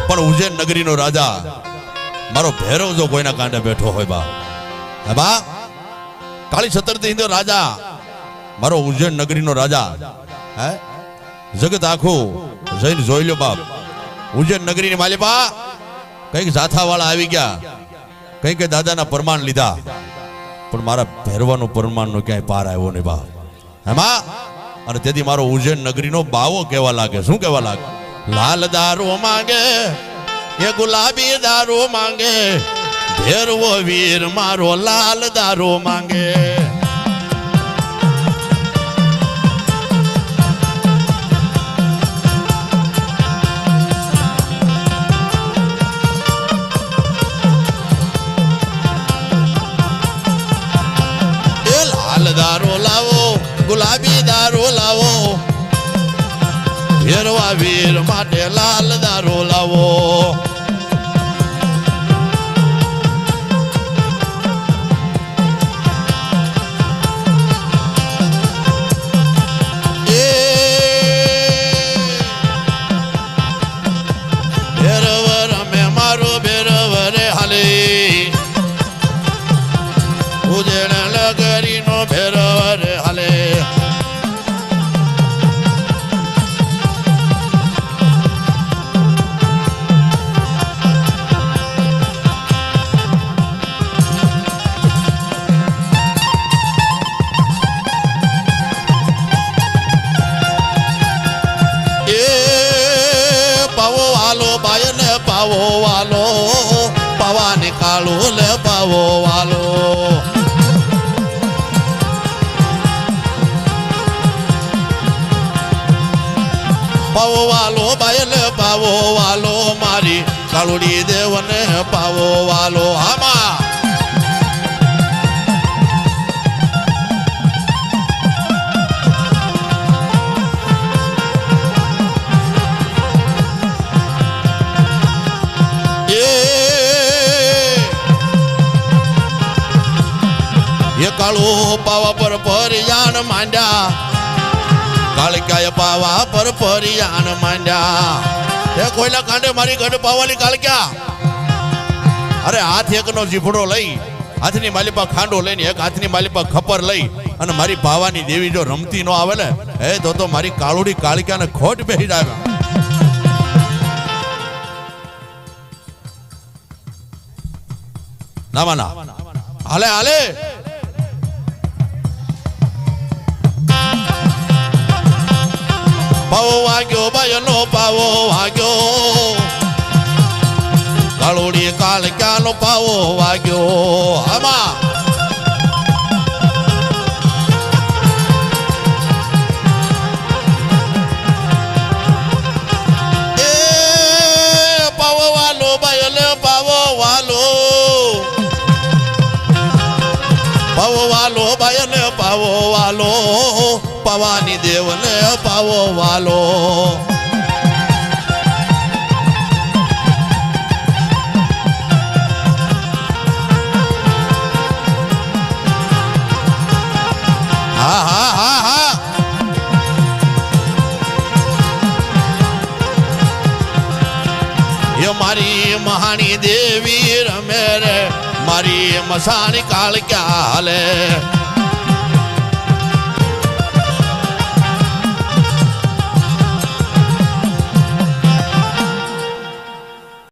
પણ ઉજ્જૈન નગરીનો રાજા મારો ભૈરવ જો કોઈના કાંડે બેઠો હોય બા, હે બા, કાળી છતરથી હિંદો રાજા મારો ઉજ્જૈન નગરીનો રાજા, હે જગત આખું જઈને જોઈ લો બાપ. ઉજ્જૈન નગરીની માલિપા કઈક જાથા વાળા આવી ગયા, કઈક દાદાના પરમાન લીધા, પણ મારા ભૈરવાનું પરમાનનો ક્યાંય પાર આવ્યો નહીં બાપ. હેમાં અને તેથી મારો ઉજ્જૈન નગરીનો બાવો કહેવા લાગે. શું કહેવા લાગે? લાલ દારૂ માંગે એ ગુલાબી દારૂ માંગે, ભેરવો વીર મારો લાલ દારૂ માંગે. એ લાલ દારૂ લાવો, ગુલાબી દારૂ લાવો, ભેરવા વીર માટે લાલ દારૂ લાવો. એ ભેરવર અમે મારો ભેરવર હાલે, ઉજ્જૈન નગરીનો ભેરવર હાલે. પાવો વાલો પવા નીકાળો લે પાવો વાલો. પાવો વાલો બાયલ પાવો વાલો, મારી કાળુડી દેવને પાવો વાલો. આમાં કાળો પાવા પર પરિયાણ માંડ્યા, કાળકાય પાવા પર પરિયાણ માંડ્યા. એ કોઈલા કાંડે મારી ગઢ પાવાની કાળક્યા. અરે હાથ એકનો જીભડો લઈ, હાથની માલિપા ખાંડો લઈને, એક હાથની માલિપા ખપર લઈ અને મારી પાવાની દેવી જો રમતી ન આવે ને, એ તો મારી કાળુડી કાળક્યાને ખોટ બેહી જાય. ના માના હાલે હાલે. પાવો વાગ્યો બાયનો પાવો વાગ્યો, કાળુડી કાળક્યાનો પાવો વાગ્યો. આમાં એ પાવો વાલો બાયલે પાવો વાલો, પાવો વાલો બાયલે પાવો વાલો, પવાની દેવને પાવો વાલો. હા હા હા હા. એ મારી મહાણી દેવી રમે રે, મારી મસાણી કાળક્યા હાલે.